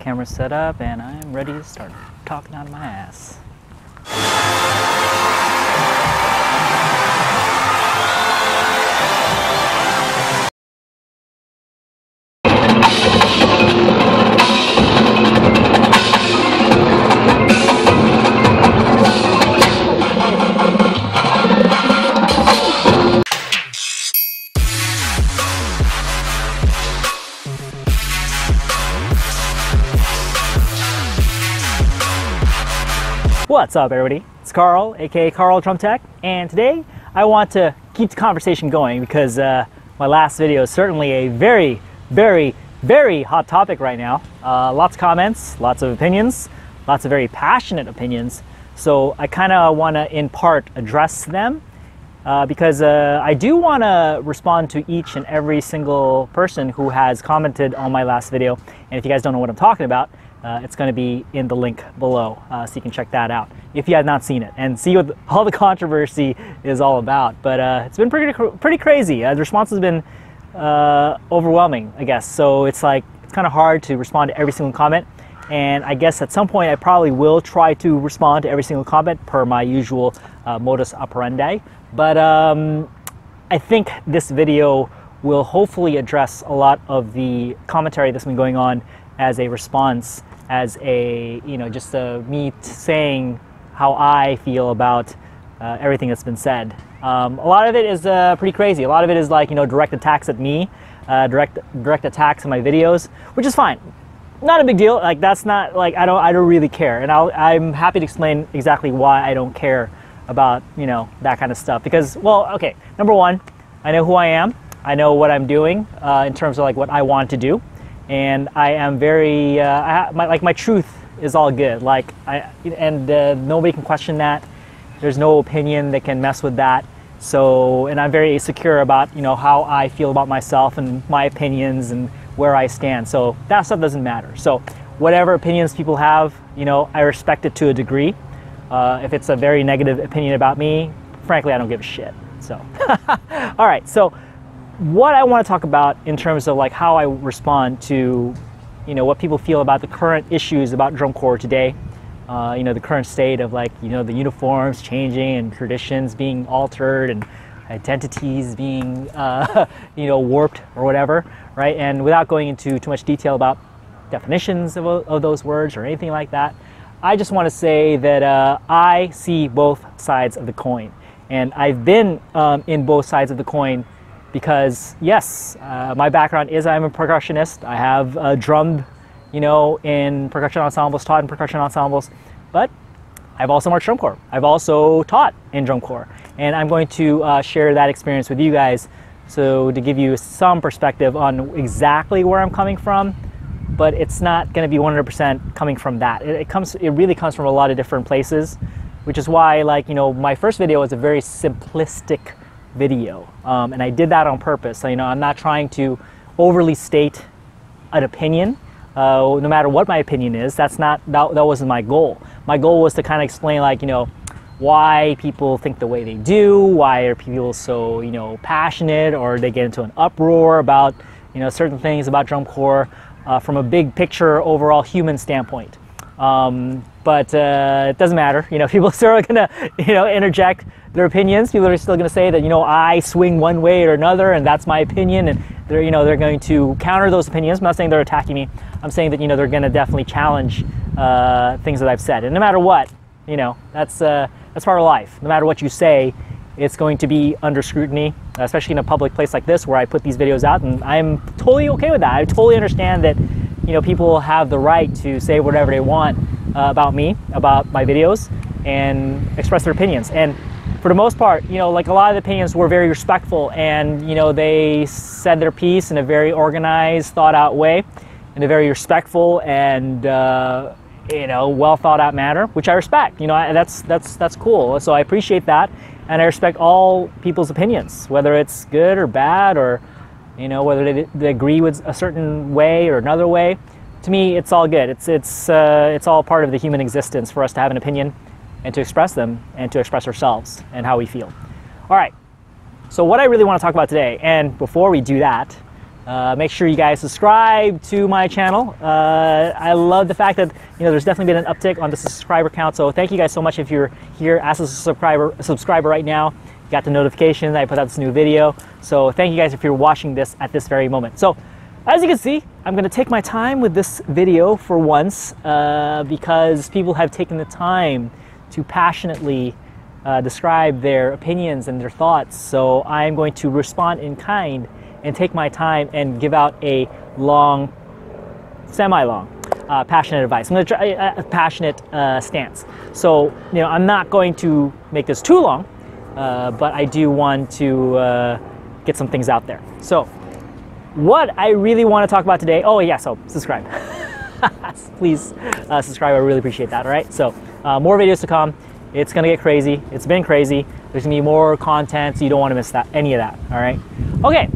camera set up, and I'm ready to start talking out of my ass. What's up, everybody? It's Carl, aka karldrumtech, and today I want to keep the conversation going because my last video is certainly a very hot topic right now. Lots of comments, lots of opinions, lots of very passionate opinions. So I kind of want to, in part, address them because I do want to respond to each and every single person who has commented on my last video. And if you guys don't know what I'm talking about, it's going to be in the link below, so you can check that out if you have not seen it and see what all the controversy is all about. But it's been pretty crazy. The response has been overwhelming, I guess. So it's like it's kind of hard to respond to every single comment. And I guess at some point I probably will try to respond to every single comment per my usual modus operandi. But I think this video will hopefully address a lot of the commentary that's been going on as a response, as a, just me saying how I feel about everything that's been said. A lot of it is pretty crazy. A lot of it is like, direct attacks at me, direct attacks on my videos, which is fine. Not a big deal. Like, that's not, like, I don't really care. And I'm happy to explain exactly why I don't care about, that kind of stuff. Because, well, okay, number one, I know who I am. I know what I'm doing in terms of like what I want to do. And I am very, my truth is all good. Like, nobody can question that. There's no opinion that can mess with that. So, and I'm very secure about, how I feel about myself and my opinions and where I stand. So that stuff doesn't matter. So whatever opinions people have, I respect it to a degree. If it's a very negative opinion about me, frankly, I don't give a shit. So, all right. So, what I want to talk about in terms of like how I respond to, what people feel about the current issues about drum corps today, the current state of like, the uniforms changing and traditions being altered and identities being, warped or whatever, right? And without going into too much detail about definitions of those words or anything like that, I just want to say that I see both sides of the coin, and I've been in both sides of the coin. Because yes, my background is I'm a percussionist. I have drummed, in percussion ensembles, taught in percussion ensembles, but I've also marched drum corps. I've also taught in drum corps, and I'm going to share that experience with you guys, so to give you some perspective on exactly where I'm coming from. But it's not going to be 100% coming from that. It really comes from a lot of different places, which is why, like, my first video was a very simplistic video, and I did that on purpose. I'm not trying to overly state an opinion, no matter what my opinion is. That wasn't my goal. My goal was to kind of explain, like, why people think the way they do, why are people so, passionate, or they get into an uproar about, certain things about drum corps from a big picture, overall human standpoint. But it doesn't matter. People are still gonna, interject their opinions. People are still gonna say that, I swing one way or another, and that's my opinion, and they're, they're going to counter those opinions. I'm not saying they're attacking me. I'm saying that, they're gonna definitely challenge things that I've said. And no matter what, that's part of life. No matter what you say, it's going to be under scrutiny, especially in a public place like this where I put these videos out, and I'm totally okay with that. I totally understand that, people have the right to say whatever they want about me, about my videos, and express their opinions. And for the most part, like a lot of the opinions were very respectful, and, they said their piece in a very organized, thought out way, in a very respectful and, well thought out manner, which I respect. That's cool. So I appreciate that. And I respect all people's opinions, whether it's good or bad, or, whether they agree with a certain way or another way. To me, it's all good. It's all part of the human existence for us to have an opinion and to express them and to express ourselves and how we feel. All right. So what I really want to talk about today, and before we do that, Make sure you guys subscribe to my channel. I love the fact that there's definitely been an uptick on the subscriber count. So thank you guys so much if you're here as a subscriber right now. You got the notification that I put out this new video. So thank you guys if you're watching this at this very moment. So as you can see, I'm going to take my time with this video for once because people have taken the time to passionately describe their opinions and their thoughts. So I'm going to respond in kind and take my time and give out a long, semi-long, passionate advice. I'm going to try a passionate stance. So, I'm not going to make this too long, but I do want to get some things out there. So, what I really want to talk about today, oh yeah, so subscribe. Please subscribe, I really appreciate that, all right? So, more videos to come. It's going to get crazy. It's been crazy. There's going to be more content, so you don't want to miss any of that, all right? Okay.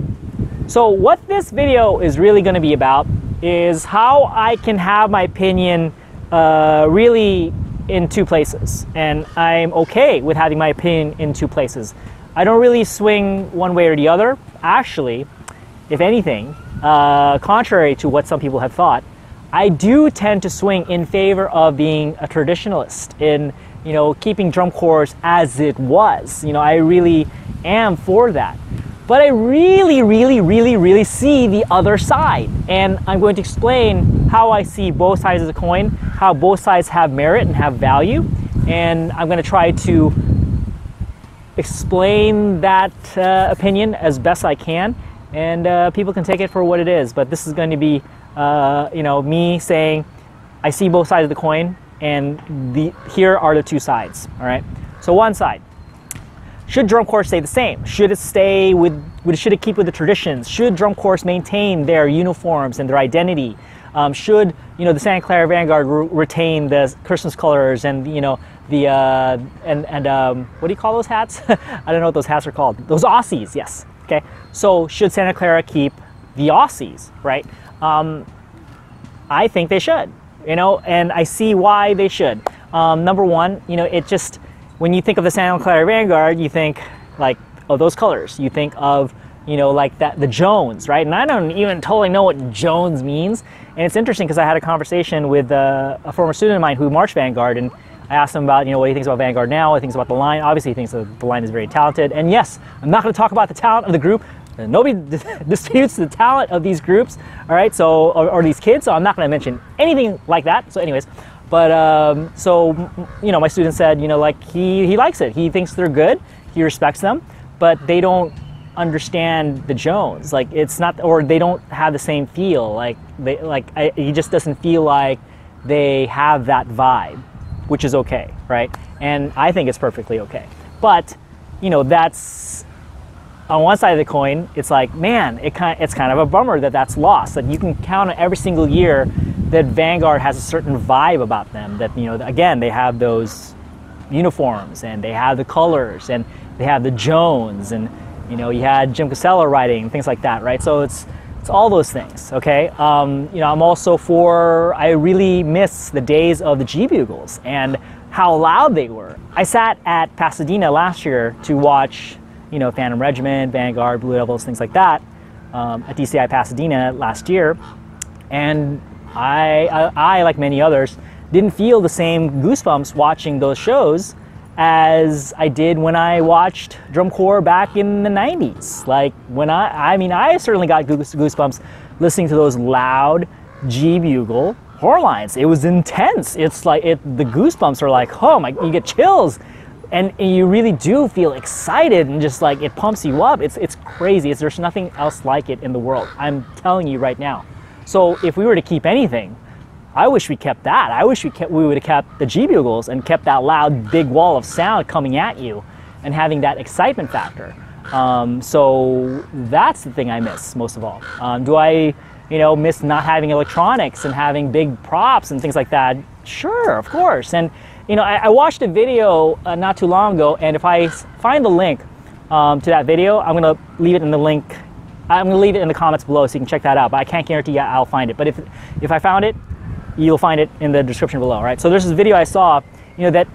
So what this video is really going to be about is how I can have my opinion really in two places. And I'm okay with having my opinion in two places. I don't really swing one way or the other. Actually, if anything, contrary to what some people have thought, I do tend to swing in favor of being a traditionalist in keeping drum corps as it was. I really am for that. But I really see the other side. And I'm going to explain how I see both sides of the coin, how both sides have merit and have value. And I'm going to try to explain that opinion as best I can. And people can take it for what it is. But this is going to be, me saying, I see both sides of the coin. And here are the two sides, all right? So one side. Should drum corps stay the same? Should it stay should it keep with the traditions? Should drum corps maintain their uniforms and their identity? Should the Santa Clara Vanguard retain the Christmas colors and what do you call those hats? I don't know what those hats are called. Those Aussies, yes. Okay. So should Santa Clara keep the Aussies? Right. I think they should. And I see why they should. Number one, it just. When you think of the Santa Clara Vanguard, you think like of those colors. You think of, like the Jones, right? And I don't even totally know what Jones means. And it's interesting because I had a conversation with a former student of mine who marched Vanguard, and I asked him about, what he thinks about Vanguard now, what he thinks about the line. Obviously, he thinks that the line is very talented. And yes, I'm not going to talk about the talent of the group. Nobody disputes the talent of these groups, all right? So, or these kids. So I'm not going to mention anything like that. So, anyways. But my student said, like he likes it. He thinks they're good. He respects them, but they don't understand the Jones. Like it's not, or they don't have the same feel. He just doesn't feel like they have that vibe, which is okay, right? And I think it's perfectly okay. But that's on one side of the coin. It's like, man, it's kind of a bummer that that's lost. That you can count on every single year that Vanguard has a certain vibe about them, that again, they have those uniforms and they have the colors and they have the Jones, and you had Jim Casella riding, things like that, right? So it's all those things, okay? I'm also I really miss the days of the G Bugles and how loud they were. I sat at Pasadena last year to watch Phantom Regiment, Vanguard, Blue Devils, things like that, at DCI Pasadena last year, and I, like many others, didn't feel the same goosebumps watching those shows as I did when I watched drum corps back in the 90s. Like when I certainly got goosebumps listening to those loud G Bugle horn lines. It was intense. It's like the goosebumps are like, oh my, you get chills. And you really do feel excited and just like it pumps you up. It's crazy. There's nothing else like it in the world. I'm telling you right now. So if we were to keep anything, I wish we kept that. I wish we would have kept the G Bugles and kept that loud big wall of sound coming at you and having that excitement factor. So that's the thing I miss most of all. Do I miss not having electronics and having big props and things like that? Sure, of course. And I watched a video not too long ago, and if I find the link to that video, I'm gonna leave it in the link. I'm gonna leave it in the comments below so you can check that out. But I can't guarantee I'll find it. But if I found it, you'll find it in the description below, right? So there's this video I saw, that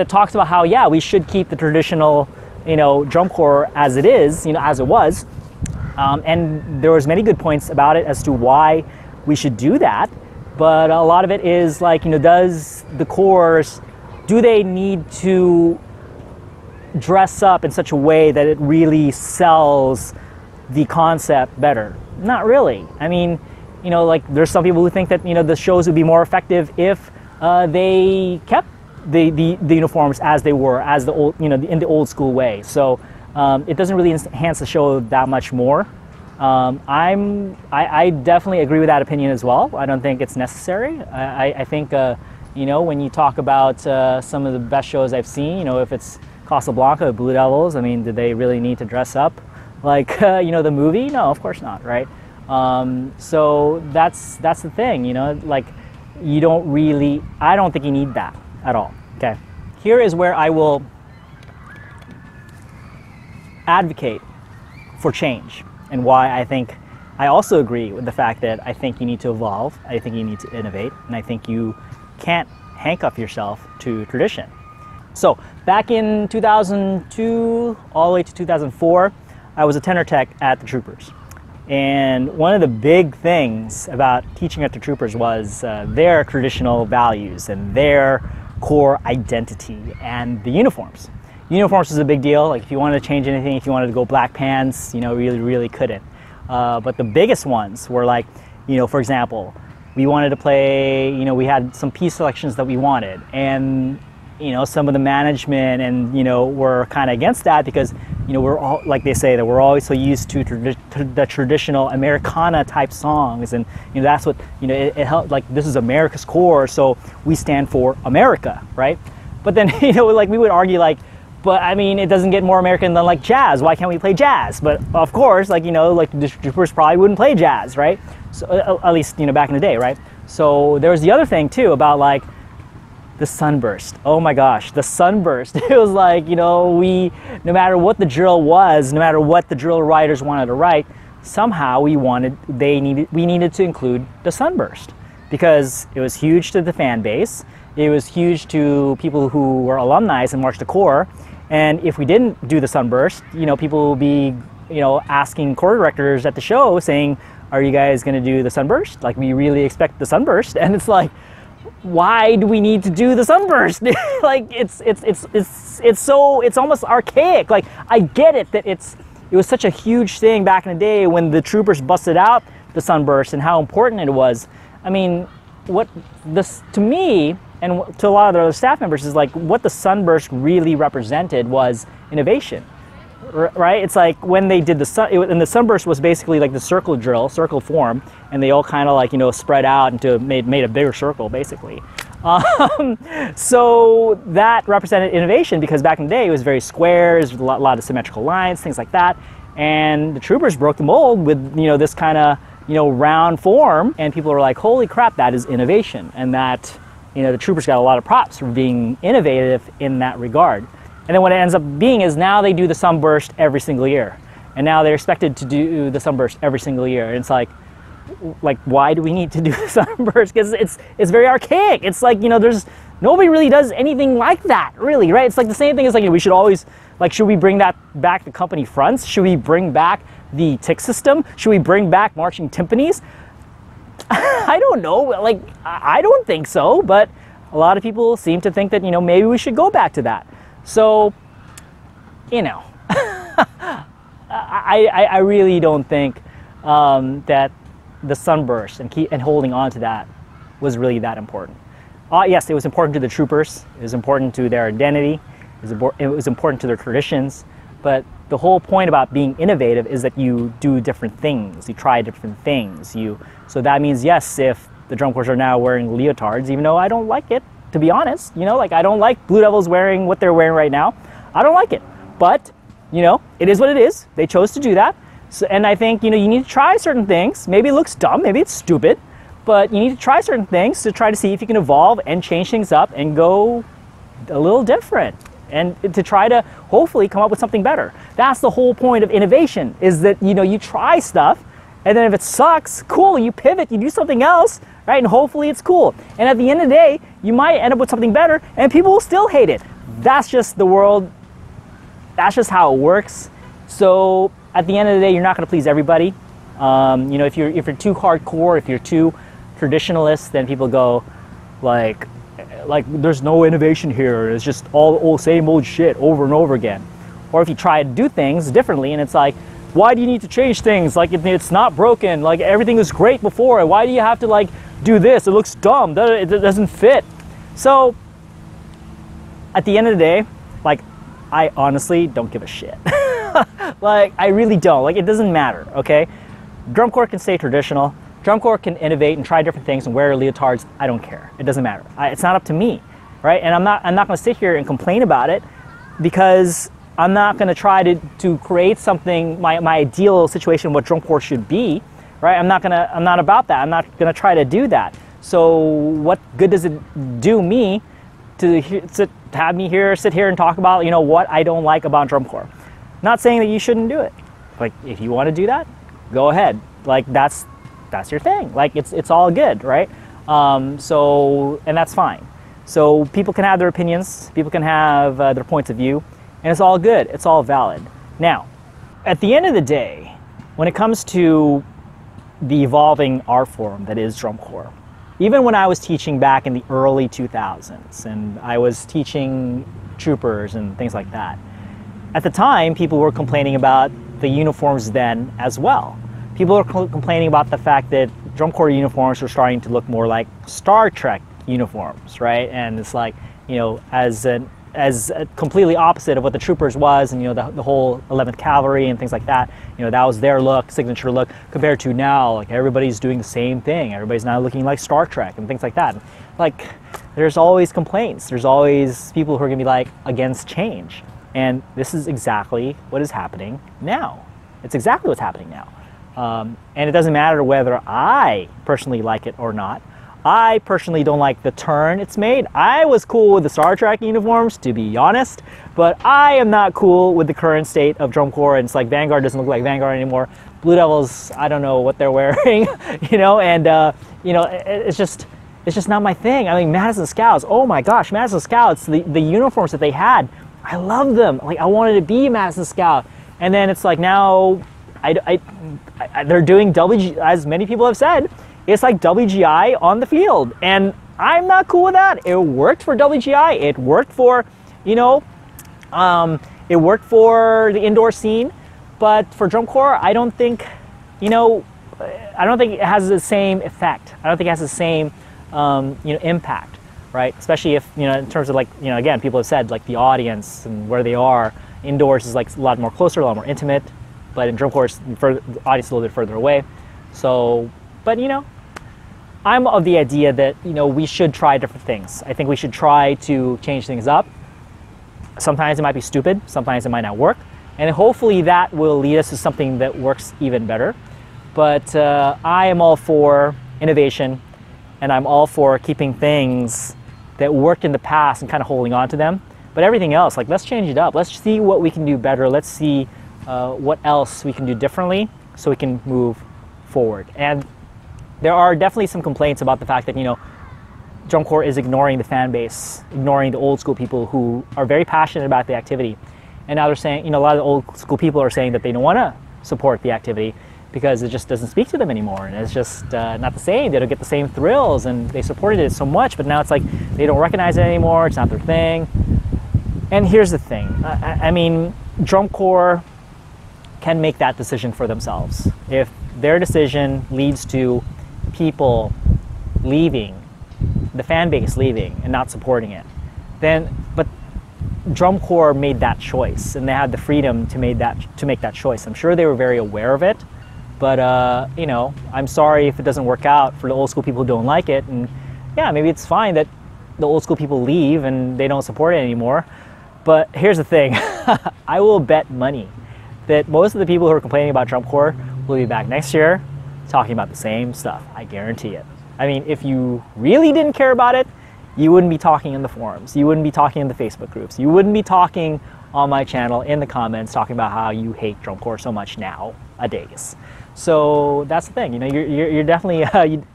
talks about how we should keep the traditional, drum corps as it is, as it was. And there was many good points about it as to why we should do that. But a lot of it is like, does the chorus, do they need to dress up in such a way that it really sells the concept better? Not really. I mean, like there's some people who think that, the shows would be more effective if they kept the uniforms as they were, as the old, in the old school way. So it doesn't really enhance the show that much more. I definitely agree with that opinion as well. I don't think it's necessary. I think, when you talk about some of the best shows I've seen, if it's Casablanca, Blue Devils, I mean, did they really need to dress up like, the movie? No, of course not, right? So that's the thing, like you don't really, I don't think you need that at all, okay? Here is where I will advocate for change, and why I think I also agree with the fact that I think you need to evolve, I think you need to innovate, and I think you can't handcuff yourself to tradition. So back in 2002 all the way to 2004, I was a tenor tech at the Troopers. And one of the big things about teaching at the Troopers was their traditional values and their core identity and the uniforms. Uniforms was a big deal. Like if you wanted to change anything, if you wanted to go black pants, really couldn't. But the biggest ones were like, for example, we wanted to play, we had some piece selections that we wanted, and some of the management and were kind of against that because we're all, like they say, that we're always so used to the traditional Americana type songs, and that's what it helped, like this is America's core, so we stand for America, right? But then like we would argue like, but I mean, it doesn't get more American than like jazz. Why can't we play jazz? But of course, like like the Troopers probably wouldn't play jazz, right? So at least back in the day, right? So there was the other thing too about like the sunburst. Oh my gosh, the sunburst. It was like we, no matter what the drill was, no matter what the drill writers wanted to write, somehow we needed to include the sunburst because it was huge to the fan base. It was huge to people who were alumni and marched the corps. And if we didn't do the sunburst, people would be, asking corps directors at the show saying, are you guys going to do the sunburst? Like, we really expect the sunburst. And it's like, why do we need to do the sunburst? Like, it's almost archaic. Like, I get it that it was such a huge thing back in the day when the Troopers busted out the sunburst and how important it was. I mean, what this, to me, and to a lot of the other staff members, is like what the sunburst really represented was innovation, right? It's like when they did and the sunburst was basically like the circle drill, circle form, and they all kind of like spread out into made a bigger circle basically. So that represented innovation because back in the day it was very squares, a lot of symmetrical lines, things like that, and the Troopers broke the mold with this kind of round form, and people were like, holy crap, that is innovation, and that the Troopers got a lot of props for being innovative in that regard. And then what it ends up being is now they do the sunburst every single year. And now they're expected to do the sunburst every single year. And it's like why do we need to do the sunburst? Because it's very archaic. It's like, there's nobody really does anything like that, really, right? It's like the same thing as like, we should always, like, should we bring that back to company fronts? Should we bring back the tick system? Should we bring back marching timpanis? I don't know, like, I don't think so, but a lot of people seem to think that, maybe we should go back to that. So, I really don't think that the sunburst and holding on to that was really that important. Yes, it was important to the Troopers, it was important to their identity, it was important to their traditions, but the whole point about being innovative is that you do different things, you try different things. So that means, yes, if the drum corps are now wearing leotards, even though I don't like it, to be honest, like I don't like Blue Devils wearing what they're wearing right now. I don't like it, but it is what it is. They chose to do that. So, and I think, you need to try certain things. Maybe it looks dumb, maybe it's stupid, but you need to try certain things to try to see if you can evolve and change things up and go a little different, and to try to hopefully come up with something better. That's the whole point of innovation, is that you try stuff, and then if it sucks, cool, you pivot, you do something else, right? And hopefully it's cool. And at the end of the day, you might end up with something better, and people will still hate it. That's just the world. That's just how it works. So at the end of the day, you're not going to please everybody. You know, if you're too hardcore, if you're too traditionalist, then people go like there's no innovation here. It's just all old, same old shit over and over again. Or if you try to do things differently, and it's like, why do you need to change things? Like it's not broken. Like everything was great before. Why do you have to like do this? It looks dumb. It doesn't fit. So at the end of the day, like I honestly don't give a shit. Like I really don't. Like it doesn't matter. Okay, drum corps can stay traditional. Drum corps can innovate and try different things and wear leotards. I don't care. It doesn't matter. It's not up to me, right? And I'm not going to sit here and complain about it, because I'm not going to try to create something, my ideal situation, what drum corps should be, right? I'm not about that. I'm not going to try to do that. So what good does it do me to have me here, sit here and talk about, you know, what I don't like about drum corps? Not saying that you shouldn't do it. Like if you want to do that, go ahead. Like that's your thing. Like it's all good, right? So, and that's fine. So people can have their opinions, people can have their points of view, and it's all good, it's all valid. Now, at the end of the day, when it comes to the evolving art form that is drum corps, even when I was teaching back in the early 2000s, and I was teaching troopers and things like that, at the time, people were complaining about the uniforms then as well. People were complaining about the fact that drum corps uniforms were starting to look more like Star Trek uniforms, right? And it's like, you know, as completely opposite of what the troopers was, and you know, the whole 11th Cavalry and things like that. You know, that was their look, signature look, compared to now, like everybody's doing the same thing. Everybody's now looking like Star Trek and things like that. Like, there's always complaints. There's always people who are gonna be like against change. And this is exactly what is happening now. It's exactly what's happening now. And it doesn't matter whether I personally like it or not. I personally don't like the turn it's made. I was cool with the Star Trek uniforms, to be honest, but I am not cool with the current state of drum corps. And it's like Vanguard doesn't look like Vanguard anymore. Blue Devils, I don't know what they're wearing, you know, and you know, it's just not my thing. I mean, Madison Scouts, oh my gosh, Madison Scouts, the uniforms that they had, I love them. Like I wanted to be a Madison Scout. And then it's like now they're doing as many people have said, it's like WGI on the field. And I'm not cool with that. It worked for WGI. It worked for, you know, it worked for the indoor scene. But for drum corps, I don't think, you know, I don't think it has the same effect. I don't think it has the same, you know, impact, right? Especially if, you know, in terms of like, you know, again, people have said like the audience and where they are. Indoors is like a lot more closer, a lot more intimate. But in drum corps, the audience is a little bit further away. So, but you know, I'm of the idea that, you know, we should try different things. I think we should try to change things up. Sometimes it might be stupid, sometimes it might not work. And hopefully that will lead us to something that works even better. But I am all for innovation, and I'm all for keeping things that worked in the past and kind of holding on to them. But everything else, like, let's change it up. Let's see what we can do better. Let's see what else we can do differently so we can move forward. And there are definitely some complaints about the fact that, you know, drum corps is ignoring the fan base, ignoring the old school people who are very passionate about the activity. And now they're saying, you know, a lot of the old school people are saying that they don't want to support the activity because it just doesn't speak to them anymore. And it's just not the same. They don't get the same thrills, and they supported it so much, but now it's like they don't recognize it anymore. It's not their thing. And here's the thing. I mean, drum corps can make that decision for themselves. If their decision leads to people leaving, the fan base leaving and not supporting it, then, but drum corps made that choice, and they had the freedom to make that choice. I'm sure they were very aware of it, but you know, I'm sorry if it doesn't work out for the old school people who don't like it. And yeah, maybe it's fine that the old school people leave and they don't support it anymore. But here's the thing. I will bet money that most of the people who are complaining about drum corps will be back next year talking about the same stuff. I guarantee it. I mean, if you really didn't care about it, you wouldn't be talking in the forums. You wouldn't be talking in the Facebook groups. You wouldn't be talking on my channel in the comments talking about how you hate drum corps so much nowadays. So that's the thing. You know, you're definitely,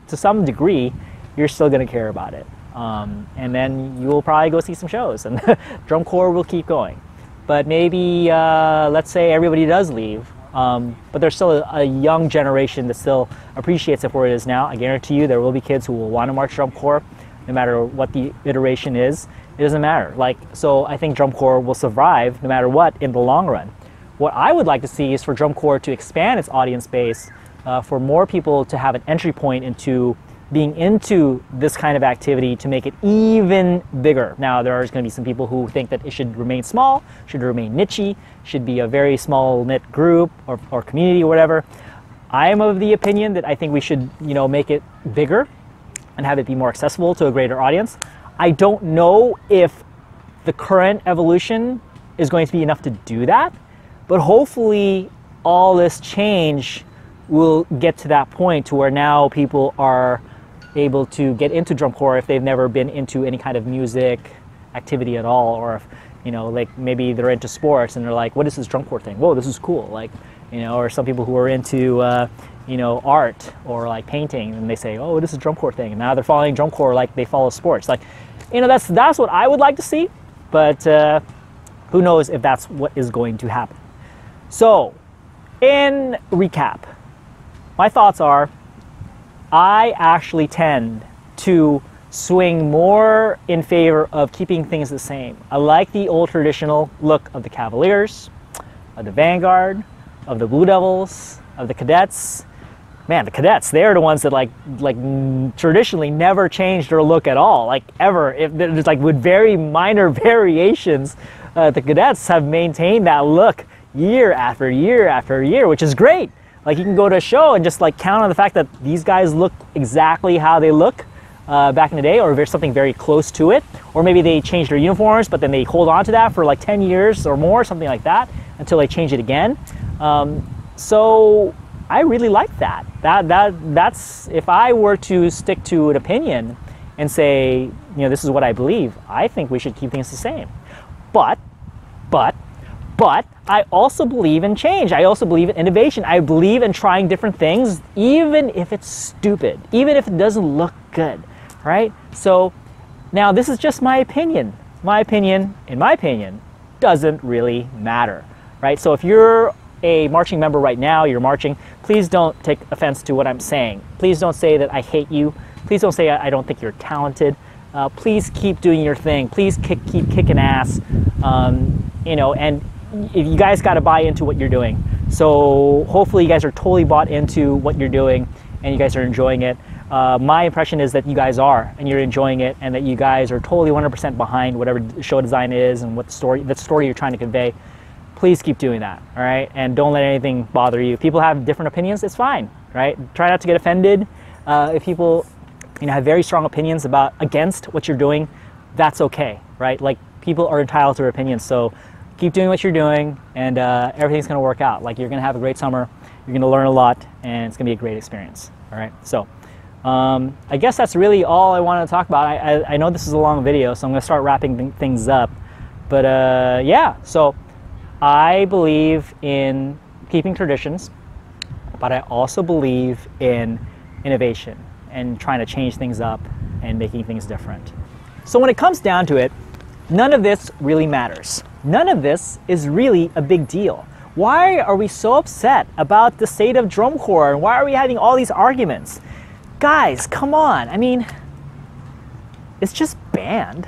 to some degree, you're still going to care about it. And then you will probably go see some shows, and drum corps will keep going. But maybe, let's say everybody does leave. But there's still a young generation that still appreciates it for what it is now. I guarantee you there will be kids who will want to march drum corps no matter what the iteration is. It doesn't matter. So I think drum corps will survive no matter what in the long run. What I would like to see is for drum corps to expand its audience base, for more people to have an entry point into being into this kind of activity, to make it even bigger. Now, there's going to be some people who think that it should remain small, should remain niche-y, should be a very small knit group or community or whatever. I am of the opinion that I think we should, make it bigger and have it be more accessible to a greater audience. I don't know if the current evolution is going to be enough to do that, but hopefully all this change will get to that point to where now people are able to get into drum corps if they've never been into any kind of music activity at all, or if maybe they're into sports and they're like, what is this drum corps thing? Whoa, this is cool. Or some people who are into art or like painting, and they say, oh, this is drum corps thing, and now they're following drum corps like they follow sports. That's what I would like to see, but who knows if that's what is going to happen. So in recap, my thoughts are, I actually tend to swing more in favor of keeping things the same. I like the old traditional look of the Cavaliers, of the Vanguard, of the Blue Devils, of the Cadets. Man, the Cadets, they're the ones that traditionally never changed their look at all, ever. If there's with very minor variations, the Cadets have maintained that look year after year after year, which is great. You can go to a show and just count on the fact that these guys look exactly how they look back in the day, or there's something very close to it. Or maybe they change their uniforms, but then they hold on to that for 10 years or more, something like that, until they change it again. So I really like that. That's, if I were to stick to an opinion and say, this is what I believe, I think we should keep things the same. But I also believe in change. I also believe in innovation. I believe in trying different things, even if it's stupid, even if it doesn't look good, right? So now this is just my opinion. My opinion, in my opinion, doesn't really matter, right? So if you're a marching member right now, you're marching, please don't take offense to what I'm saying. Please don't say that I hate you. Please don't say I don't think you're talented. Please keep doing your thing. Please keep kicking ass, and you guys got to buy into what you're doing. So hopefully you guys are totally bought into what you're doing and you guys are enjoying it. My impression is that you guys are, and you're enjoying it, and that you guys are totally 100% behind whatever show design is and what the story you're trying to convey. Please keep doing that, all right? And don't let anything bother you. If people have different opinions, it's fine, right? Try not to get offended. If people have very strong opinions against what you're doing, that's okay, right? People are entitled to their opinions, so keep doing what you're doing, and everything's going to work out. You're going to have a great summer, you're going to learn a lot, and it's going to be a great experience. All right, so I guess that's really all I wanted to talk about. I know this is a long video, so I'm going to start wrapping things up. But yeah, so I believe in keeping traditions, but I also believe in innovation and trying to change things up and making things different. So when it comes down to it, none of this really matters. None of this is really a big deal. Why are we so upset about the state of drum corps, and why are we having all these arguments? Guys, come on. I mean, it's just banned.